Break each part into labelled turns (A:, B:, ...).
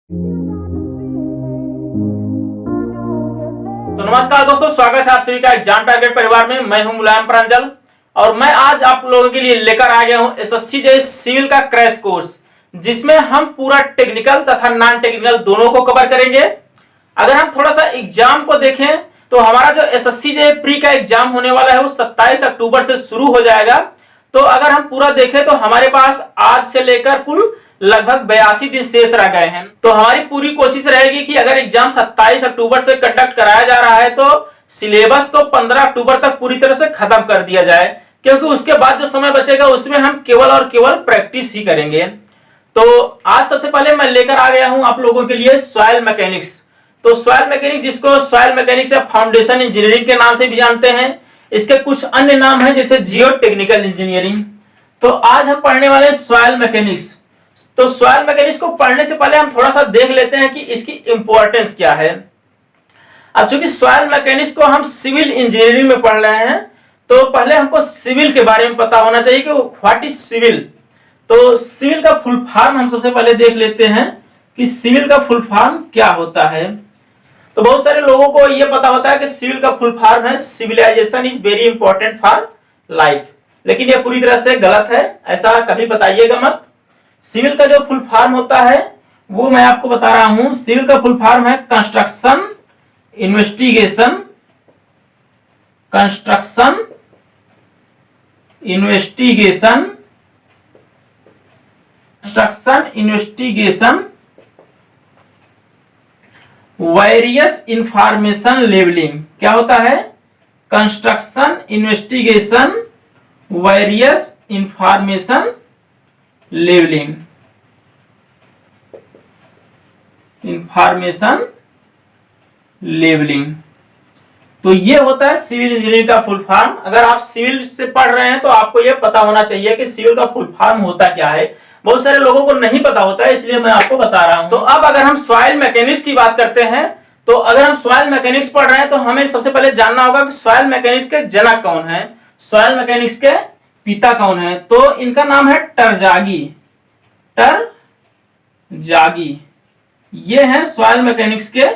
A: तो नमस्कार दोस्तों, स्वागत है आप सभी का एग्जाम टारगेट परिवार में। मैं हूं मुलायम प्रांजल और मैं आज आप लोगों के लिए लेकर आ गया हूं एसएससी जे सिविल का क्रैश कोर्स, जिसमें हम पूरा टेक्निकल तथा नॉन टेक्निकल दोनों को कवर करेंगे। अगर हम थोड़ा सा एग्जाम को देखें तो हमारा जो एसएससी जे प्री का एग्जाम होने वाला है वो 27 अक्टूबर से शुरू हो जाएगा। तो अगर हम पूरा देखें तो हमारे पास आज से लेकर कुल लगभग 82 दिन शेष रह गए हैं। तो हमारी पूरी कोशिश रहेगी कि अगर एग्जाम 27 अक्टूबर से कंडक्ट कराया जा रहा है तो सिलेबस को 15 अक्टूबर तक पूरी तरह से खत्म कर दिया जाए, क्योंकि उसके बाद जो समय बचेगा उसमें हम केवल और केवल प्रैक्टिस ही करेंगे। तो आज सबसे पहले मैं लेकर आ गया हूं आप लोगों के लिए सॉइल मैकेनिक्स। तो सॉइल मैकेनिक्स, जिसको सॉइल मैकेनिक्स या फाउंडेशन इंजीनियरिंग के नाम से भी जानते हैं, इसके कुछ अन्य नाम हैं जैसे जियो टेक्निकल इंजीनियरिंग। तो आज हम पढ़ने वाले हैं सॉइल मैकेनिक्स। तो सॉइल मैकेनिक्स को पढ़ने से पहले हम थोड़ा सा देख लेते हैं कि इसकी इंपॉर्टेंस क्या है। अब चूंकि सॉइल मैकेनिक्स को हम सिविल इंजीनियरिंग में पढ़ रहे हैं तो पहले हमको सिविल के बारे में पता होना चाहिए कि व्हाट इज सिविल। तो सिविल का फुल फॉर्म हम सबसे पहले देख लेते हैं कि सिविल का फुल फॉर्म क्या होता है। तो बहुत सारे लोगों को यह पता होता है कि सिविल का फुल फॉर्म है civilization is very important for life, लेकिन यह पूरी तरह से गलत है, ऐसा कभी बताइएगा मत। सिविल का जो फुल फॉर्म होता है वो मैं आपको बता रहा हूं। सिविल का फुल फॉर्म है construction investigation various information levelling. क्या होता है? Construction investigation various information levelling, information levelling. तो ये होता है सिविल इंजीनियरिंग का फुल फॉर्म। अगर आप सिविल से पढ़ रहे हैं तो आपको ये पता होना चाहिए कि सिविल का फुल फॉर्म होता क्या है। बहुत सारे लोगों को नहीं पता होता है, इसलिए मैं आपको बता रहा हूं। तो अब अगर हम सॉइल मैकेनिक्स की बात करते हैं तो अगर हम सॉइल मैकेनिक्स पढ़ रहे हैं तो हमें सबसे पहले जानना होगा कि सॉइल मैकेनिक्स के जनक कौन है, सॉइल मैकेनिक्स के पिता कौन है। तो इनका नाम है टरजागी। ये हैं सॉइल मैकेनिक्स के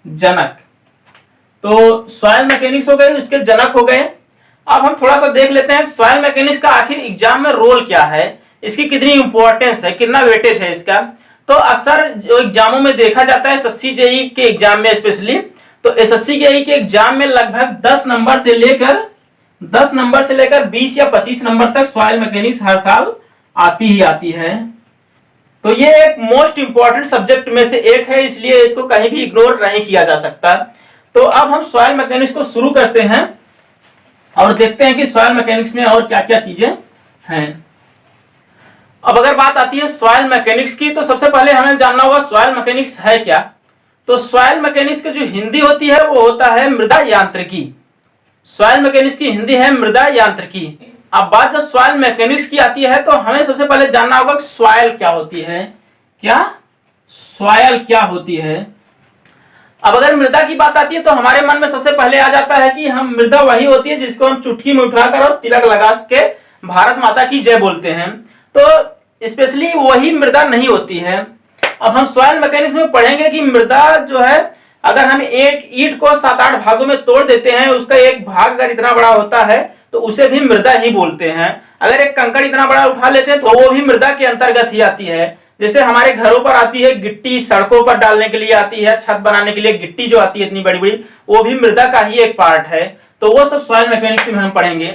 A: जनक। तो सॉइल मैकेनिक्स हो गए, इसके जनक हो गए। अब हम थोड़ा सा देख लेते हैं सॉइल मैकेनिक्स का आखिर एग्जाम में रोल क्या है, इसकी कितनी इंपॉर्टेंस है, कितना वेटेज है इसका। तो अक्सर जो एग्जामों में देखा जाता है एसएससी जेईई के एग्जाम में स्पेशली, तो एसएससी जेईई के एग्जाम में लगभग 10 नंबर से लेकर 20 या 25 नंबर तक सॉइल मैकेनिक्स हर साल आती ही आती है। तो ये एक मोस्ट इंपॉर्टेंट सब्जेक्ट में से एक है, इसलिए इसको कहीं भी इग्नोर नहीं किया जा सकता। तो अब हम सॉइल मैकेनिक्स को शुरू करते हैं और देखते हैं कि सॉइल मैकेनिक्स में और क्या क्या चीजें हैं। अब अगर बात आती है सॉइल मैकेनिक्स की तो सबसे पहले हमें जानना होगा सॉइल मैकेनिक्स है क्या। तो सॉइल मैकेनिक्स की जो हिंदी होती है वो होता है मृदा यांत्रिकी। सॉइल मैकेनिक्स की हिंदी है मृदा यांत्रिकी। अब बात जब सॉइल मैकेनिक्स की आती है तो हमें सबसे पहले जानना होगा कि सॉइल क्या होती है। सॉइल क्या होती है? अब अगर मृदा की बात आती है तो हमारे मन में सबसे पहले आ जाता है कि हम मृदा वही होती है जिसको हम चुटकी में उठाकर और तिलक लगा के भारत माता की जय बोलते हैं। तो स्पेशली वही मृदा नहीं होती है। अब हम सॉइल मैकेनिक्स में पढ़ेंगे कि मृदा जो है, अगर हम एक ईंट को 7-8 भागों में तोड़ देते हैं, उसका एक भाग अगर इतना बड़ा होता है तो उसे भी मृदा ही बोलते हैं। अगर एक कंकड़ इतना बड़ा उठा लेते हैं तो वो भी मृदा के अंतर्गत ही आती है। जैसे हमारे घरों पर आती है गिट्टी, सड़कों पर डालने के लिए आती है, छत बनाने के लिए गिट्टी जो आती है इतनी बड़ी बड़ी, वो भी मृदा का ही एक पार्ट है। तो वो सब सॉइल मैकेनिक्स में हम पढ़ेंगे।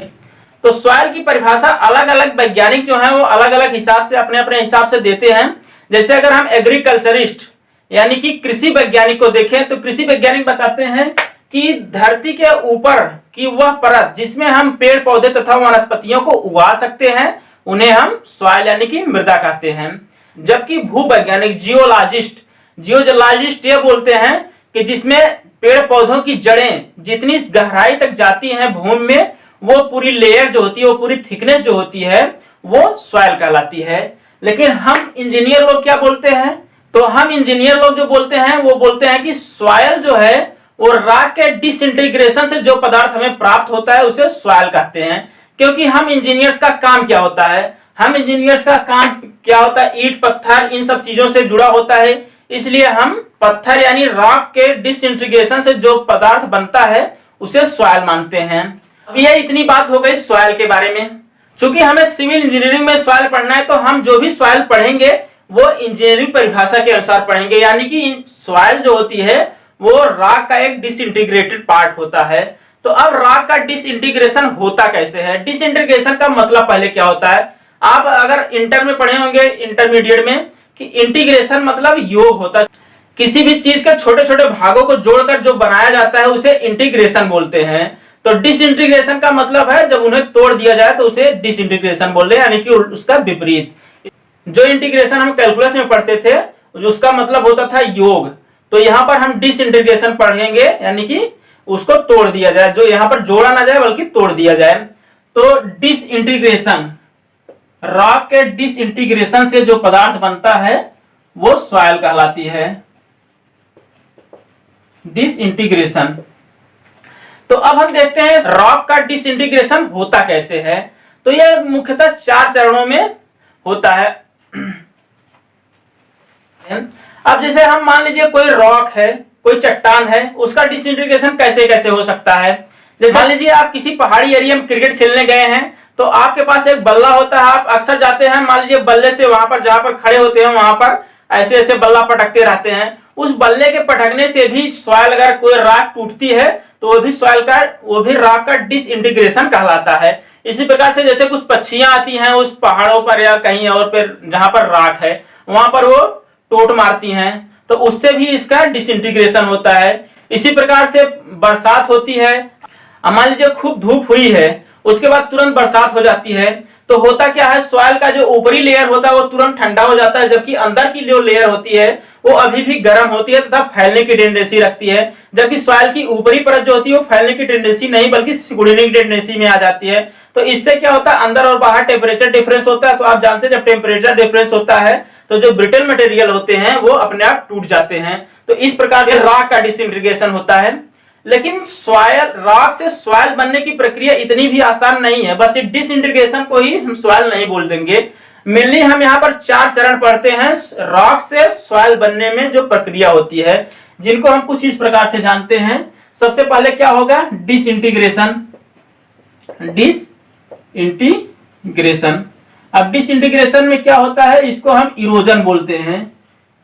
A: तो सॉइल की परिभाषा अलग अलग वैज्ञानिक जो है वो अलग अलग हिसाब से अपने अपने हिसाब से देते हैं। जैसे अगर हम एग्रीकल्चरिस्ट यानी कि कृषि वैज्ञानिक को देखें तो कृषि वैज्ञानिक बताते हैं कि धरती के ऊपर की वह परत जिसमें हम पेड़ पौधे तथा वनस्पतियों को उगा सकते हैं उन्हें हम सॉइल यानी कि मृदा कहते हैं। जबकि भूवैज्ञानिक जियोलॉजिस्ट ये बोलते हैं कि जिसमें पेड़ पौधों की जड़ें जितनी गहराई तक जाती हैं भूमि में, वो पूरी लेयर जो होती है, वो पूरी थिकनेस जो होती है वो सॉइल कहलाती है। लेकिन हम इंजीनियर लोग क्या बोलते हैं? तो हम इंजीनियर लोग जो बोलते हैं वो बोलते हैं कि सॉइल जो है वो रॉक के डिसइंटीग्रेशन से जो पदार्थ हमें प्राप्त होता है उसे सॉइल कहते हैं। क्योंकि हम इंजीनियर्स का काम क्या होता है? ईंट पत्थर इन सब चीजों से जुड़ा होता है। इसलिए हम पत्थर यानी रॉक के डिसइंटीग्रेशन से जो पदार्थ बनता है उसे सॉइल मानते हैं। अब यह इतनी बात हो गई सॉइल के बारे में। चूंकि हमें सिविल इंजीनियरिंग में सॉइल पढ़ना है तो हम जो भी सॉइल पढ़ेंगे वो इंजीनियरिंग परिभाषा के अनुसार पढ़ेंगे, यानी कि सॉइल जो होती है वो रॉक का एक डिसइंटीग्रेटेड पार्ट होता है। तो अब रॉक का डिसइंटीग्रेशन होता कैसे है? डिसइंटीग्रेशन का मतलब पहले क्या होता है, आप अगर इंटर में पढ़े होंगे, इंटरमीडिएट में, कि इंटीग्रेशन मतलब योग होता है। किसी भी चीज के छोटे छोटे भागों को जोड़कर जो बनाया जाता है उसे इंटीग्रेशन बोलते हैं। तो डिसइंटीग्रेशन का मतलब है जब उन्हें तोड़ दिया जाए तो उसे डिसइंटीग्रेशन बोल रहे हैं, यानी कि उसका विपरीत। जो इंटीग्रेशन हम कैलकुलस में पढ़ते थे उसका मतलब होता था योग, तो यहाँ पर हम डिसइंटीग्रेशन पढ़ेंगे, यानी कि उसको तोड़ दिया जाए, जो यहाँ पर जोड़ा ना जाए बल्कि तोड़ दिया जाए। तो डिसइंटीग्रेशन, रॉक के डिसइंटीग्रेशन से जो पदार्थ बनता है वो सॉइल कहलाती है, डिसइंटीग्रेशन। तो अब हम देखते हैं रॉक का डिसइंटीग्रेशन होता कैसे है। तो यह मुख्यतः 4 चरणों में होता है। अब जैसे हम मान लीजिए कोई रॉक है, कोई चट्टान है, उसका डिसइंटीग्रेशन कैसे कैसे हो सकता है। जैसे मान लीजिए आप किसी पहाड़ी एरिया में क्रिकेट खेलने गए हैं, तो आपके पास एक बल्ला होता है, आप अक्सर जाते हैं, मान लीजिए बल्ले से वहां पर जहां पर खड़े होते हैं वहां पर ऐसे ऐसे बल्ला पटकते रहते हैं। उस बल्ले के पटकने से भी सॉइल, अगर कोई रॉक टूटती है तो वो भी रॉक का डिसइंटीग्रेशन कहलाता है। इसी प्रकार से जैसे कुछ पक्षियां आती हैं उस पहाड़ों पर या कहीं और पर जहां पर रॉक है वहां पर वो टोट मारती हैं, तो उससे भी इसका डिसइंटीग्रेशन होता है। इसी प्रकार से बरसात होती है, मान लीजिए खूब धूप हुई है, उसके बाद तुरंत बरसात हो जाती है, तो होता क्या है, सॉइल का जो ऊपरी लेयर होता है वो तुरंत ठंडा हो जाता है, जबकि अंदर की जो लेयर होती है वो अभी भी गर्म होती है तथा फैलने की टेंडेंसी रखती है। जबकि सॉइल की ऊपरी परत जो होती है वो फैलने की टेंडेंसी नहीं बल्कि सिकुड़ने की टेंडेंसी में आ जाती है। तो इससे क्या होता है, अंदर और बाहर टेम्परेचर डिफरेंस होता है। तो आप जानते हैं जब टेम्परेचर डिफरेंस होता है तो जो ब्रिटल मटेरियल होते हैं वो अपने आप टूट जाते हैं। तो इस प्रकार से रॉक का डिसइंटीग्रेशन होता है। लेकिन सॉइल, रॉक से सॉइल बनने की प्रक्रिया इतनी भी आसान नहीं है। बस ये डिसइंटीग्रेशन को ही हम सॉइल नहीं बोल देंगे। मेनली हम यहाँ पर 4 चरण पढ़ते हैं रॉक से सॉइल बनने में जो प्रक्रिया होती है, जिनको हम कुछ इस प्रकार से जानते हैं। सबसे पहले क्या होगा, डिसइंटीग्रेशन। डिसइंटीग्रेशन, अब डिसइंटीग्रेशन में क्या होता है, इसको हम इरोजन बोलते हैं।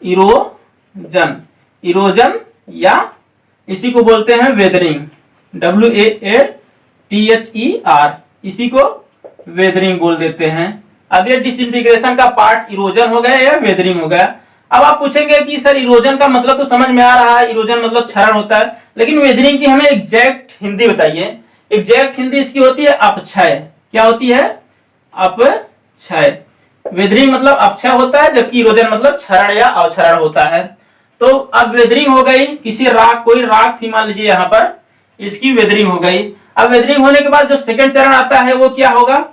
A: इरोजन, इरोजन या इसी को बोलते हैं वेदरिंग, WAATHER, इसी को वेदरिंग बोल देते हैं। अब ये डिसइंटीग्रेशन का पार्ट इरोजन हो गया या वेदरिंग हो गया। अब आप पूछेंगे कि सर इरोजन का मतलब तो समझ में आ रहा है, इरोजन मतलब क्षरण होता है, लेकिन वेदरिंग की हमें एग्जैक्ट हिंदी बताइए। एग्जैक्ट हिंदी इसकी होती है अपक्षय। क्या होती है, अपक्षय। वेदरिंग मतलब अपक्षय होता है, जबकि इरोजन मतलब क्षरण या अवक्षरण होता है। तो अब वेदरिंग हो गई, किसी राख, कोई राख थी मान लीजिए यहाँ पर, इसकी वेदरिंग हो गई। अब वेदरिंग होने के बाद जो सेकंड चरण आता है वो क्या होगा,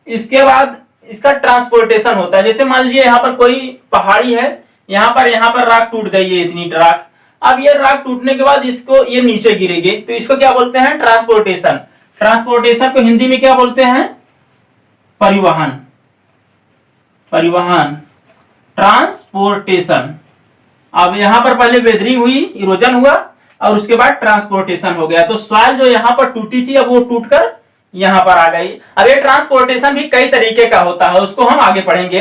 A: इसके बाद इसका ट्रांसपोर्टेशन होता है। जैसे मान लीजिए यहाँ पर कोई पहाड़ी है, यहाँ पर राख टूट गई है, इतनी राख। अब ये राख टूटने के बाद इसको ये नीचे गिरेगी, तो इसको क्या बोलते हैं, ट्रांसपोर्टेशन। ट्रांसपोर्टेशन को हिंदी में क्या बोलते हैं, परिवहन। परिवहन, ट्रांसपोर्टेशन। अब यहाँ पर पहले वेदरिंग हुई, इरोजन हुआ और उसके बाद ट्रांसपोर्टेशन हो गया। तो सॉइल जो यहाँ पर टूटी थी अब वो टूटकर यहाँ पर आ गई। अब ये ट्रांसपोर्टेशन भी कई तरीके का होता है, उसको हम आगे पढ़ेंगे।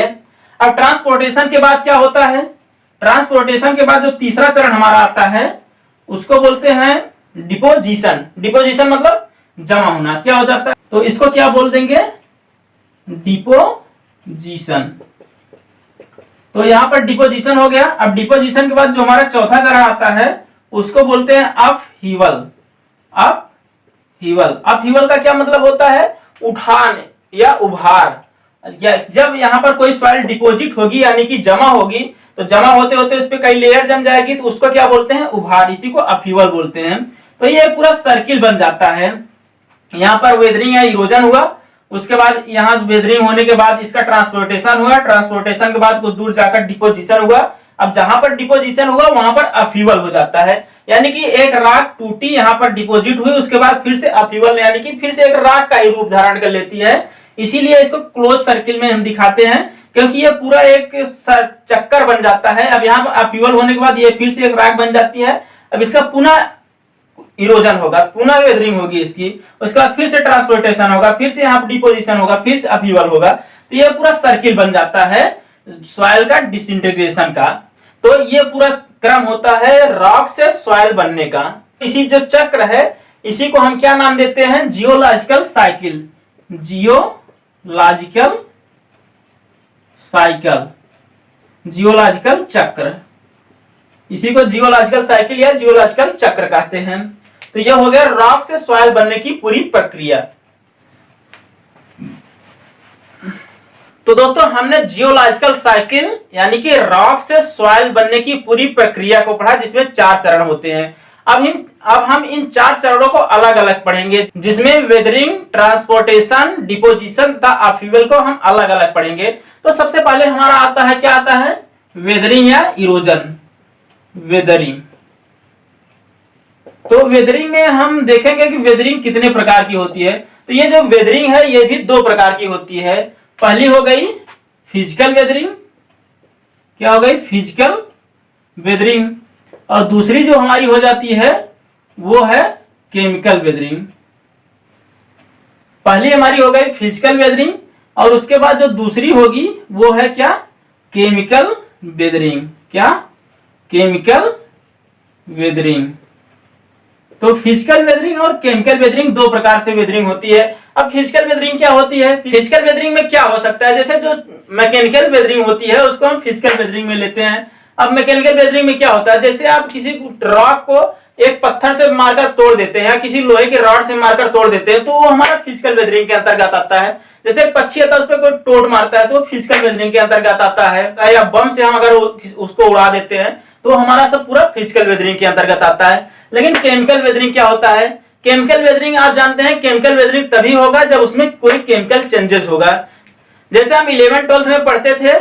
A: अब ट्रांसपोर्टेशन के बाद क्या होता है, ट्रांसपोर्टेशन के बाद जो तीसरा चरण हमारा आता है उसको बोलते हैं डिपोजिशन। डिपोजिशन मतलब जमा होना। क्या हो जाता है, तो इसको क्या बोल देंगे, डिपोजिशन। तो यहाँ पर डिपोजिशन हो गया। अब डिपोजिशन के बाद जो हमारा चौथा चरण आता है उसको बोलते हैं अपहीवल। अपहीवल, अपहीवल का क्या मतलब होता है, उठान या उभार। जब यहाँ पर कोई सॉइल डिपॉजिट होगी यानी कि जमा होगी, तो जमा होते होते उस पर कई लेयर जम जाएगी, तो उसको क्या बोलते हैं, उभार। इसी को अपहीवल बोलते हैं। तो ये पूरा सर्किल बन जाता है। यहाँ पर वेदरिंग या इरोजन हुआ, उसके बाद यहाँ वेदरिंग होने के बाद इसका ट्रांसपोर्टेशन हुआ, ट्रांसपोर्टेशन के बाद कुछ दूर जाकर डिपोजिशन हुआ। अब जहां पर डिपोजिशन हुआ वहां पर अपहीवल हो जाता है, यानी कि एक राख टूटी, यहाँ पर डिपोजिट हुई, उसके बाद फिर से अपहीवल यानी कि फिर से एक राख का ही रूप धारण कर लेती है। इसीलिए इसको क्लोज सर्किल में हम दिखाते हैं क्योंकि ये पूरा एक चक्कर बन जाता है। अब यहाँ पर अपीवल होने के बाद ये फिर से एक रॉक बन जाती है। अब इसका पुनः इरोजन होगा, पुनः वेदरिंग होगी इसकी, उसके बाद फिर से ट्रांसपोर्टेशन होगा, फिर से यहाँ डिपोजिशन होगा, फिर से अपीवल होगा। तो ये पूरा सर्किल बन जाता है सॉइल का डिसइंटीग्रेशन का। तो ये पूरा क्रम होता है रॉक से सॉइल बनने का। इसी जो चक्र है इसी को हम क्या नाम देते हैं? Geological cycle. Geological cycle, geological चक्र, इसी को जियोलॉजिकल साइकिल या जियोलॉजिकल चक्र कहते हैं। तो यह हो गया रॉक से सॉइल बनने की पूरी प्रक्रिया। तो दोस्तों हमने जियोलॉजिकल साइकिल यानी कि रॉक से सॉइल बनने की पूरी प्रक्रिया को पढ़ा, जिसमें 4 चरण होते हैं। अब हम इन 4 चरणों को अलग अलग पढ़ेंगे, जिसमें वेदरिंग, ट्रांसपोर्टेशन, डिपोजिशन तथा अपीवल को हम अलग अलग पढ़ेंगे। तो सबसे पहले हमारा आता है, क्या आता है? वेदरिंग या इरोजन। वेदरिंग। तो वेदरिंग में हम देखेंगे कि वेदरिंग कितने प्रकार की होती है। तो ये जो वेदरिंग है ये भी 2 प्रकार की होती है। पहली हो गई फिजिकल वेदरिंग। क्या हो गई? Physical weathering. और दूसरी जो हमारी हो जाती है वो है केमिकल वेदरिंग। पहली हमारी हो गई फिजिकल वेदरिंग और उसके बाद जो दूसरी होगी वो है क्या? Chemical weathering. क्या? Chemical weathering. तो फिजिकल वेदरिंग और केमिकल वेदरिंग 2 प्रकार से वेदरिंग होती है। अब फिजिकल वेदरिंग क्या होती है? फिजिकल वेदरिंग में क्या हो सकता है? जैसे जो मैकेनिकल वेदरिंग होती है उसको हम फिजिकल वेदरिंग में लेते हैं। अब मैकेनिकल वेदरिंग में क्या होता है? जैसे आप किसी रॉक को एक पत्थर से मारकर तोड़ देते हैं या किसी लोहे के रॉड से मारकर तोड़ देते हैं, तो वो हमारा फिजिकल वेदरिंग के अंतर्गत आता है। जैसे पक्षी आता है उस पर कोई टोट मारता है तो वो फिजिकल वेदरिंग के अंतर्गत आता है। या बम से हम अगर उसको उड़ा देते हैं तो हमारा सब पूरा फिजिकल वेदरिंग के अंतर्गत आता है। लेकिन केमिकल वेदरिंग क्या होता है? केमिकल वेदरिंग आप जानते हैं, केमिकल वेदरिंग तभी होगा जब उसमें कोई केमिकल चेंजेस होगा। जैसे हम 11th-12th में पढ़ते थे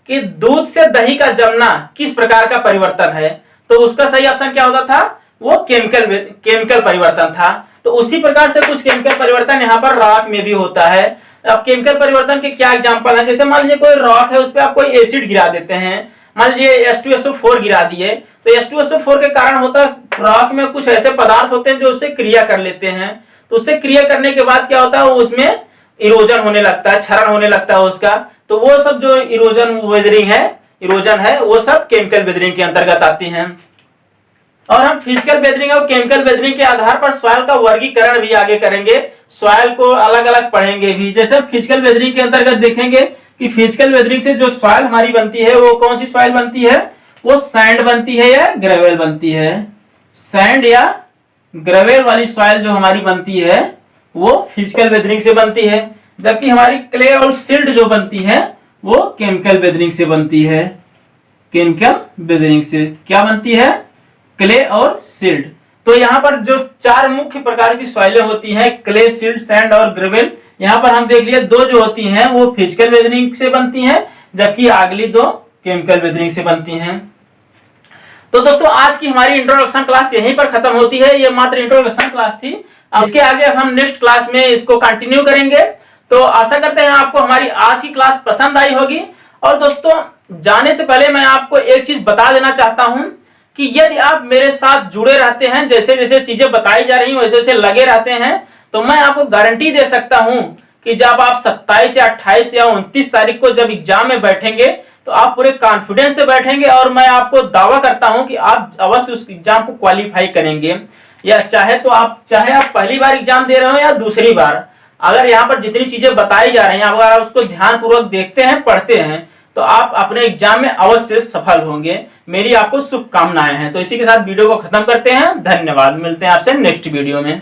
A: कि दूध से दही का जमना किस प्रकार का परिवर्तन है, तो उसका सही ऑप्शन क्या होता था? वो केमिकल परिवर्तन था। तो उसी प्रकार से कुछ केमिकल परिवर्तन यहाँ पर रॉक में भी होता है। अब केमिकल परिवर्तन के क्या एग्जांपल है? जैसे मान लीजिए कोई रॉक है, उस पर आप कोई एसिड गिरा देते हैं, मान लीजिए H2SO4 गिरा दिए, तो H2SO4 के कारण होता है रॉक में कुछ ऐसे पदार्थ होते हैं जो उससे क्रिया कर लेते हैं। तो उससे क्रिया करने के बाद क्या होता है? उसमें इरोजन होने लगता है, क्षरण होने लगता है उसका। तो वो सब जो इरोजन है वो सब केमिकल वेदरिंग के अंतर्गत आती हैं। और हम फिजिकल वेदरिंग और केमिकल वेदरिंग के आधार पर सॉइल का वर्गीकरण भी आगे करेंगे, सॉइल को अलग अलग पढ़ेंगे भी। जैसे फिजिकल वेदरिंग के अंतर्गत देखेंगे कि फिजिकल वेदरिंग से जो सॉइल हमारी बनती है वो कौन सी सॉइल बनती है? वो सैंड बनती है या ग्रेवल बनती है। सैंड या ग्रेवल वाली सॉइल जो हमारी बनती है वो फिजिकल वेदरिंग से बनती है, जबकि हमारी क्ले और सिल्ट जो बनती है वो केमिकल वेदरिंग से बनती है। केमिकल वेदरिंग से क्या बनती है? क्ले और सिल्ट। तो यहाँ पर जो 4 मुख्य प्रकार की सॉइलें होती हैं, क्ले, सिल्ट, सैंड और ग्रेवल, यहाँ पर हम देख लिए 2 जो होती हैं वो फिजिकल वेदरिंग से बनती हैं, जबकि अगली 2 केमिकल वेदरिंग से बनती हैं। तो दोस्तों आज की हमारी इंट्रोडक्शन क्लास यहीं पर खत्म होती है। ये मात्र इंट्रोडक्शन क्लास थी। इसके आगे हम नेक्स्ट क्लास में इसको कंटिन्यू करेंगे। तो आशा करते हैं आपको हमारी आज की क्लास पसंद आई होगी। और दोस्तों जाने से पहले मैं आपको एक चीज बता देना चाहता हूं कि यदि आप मेरे साथ जुड़े रहते हैं, जैसे जैसे चीजें बताई जा रही हैं वैसे वैसे लगे रहते हैं, तो मैं आपको गारंटी दे सकता हूं कि जब आप 27 या 28 या 29 तारीख को जब एग्जाम में बैठेंगे तो आप पूरे कॉन्फिडेंस से बैठेंगे और मैं आपको दावा करता हूं कि आप अवश्य उस एग्जाम को क्वालिफाई करेंगे। या चाहे आप पहली बार एग्जाम दे रहे हो या दूसरी बार, अगर यहाँ पर जितनी चीजें बताई जा रही हैं अगर आप उसको ध्यानपूर्वक देखते हैं, पढ़ते हैं, तो आप अपने एग्जाम में अवश्य सफल होंगे। मेरी आपको शुभकामनाएं हैं। तो इसी के साथ वीडियो को खत्म करते हैं। धन्यवाद। मिलते हैं आपसे नेक्स्ट वीडियो में।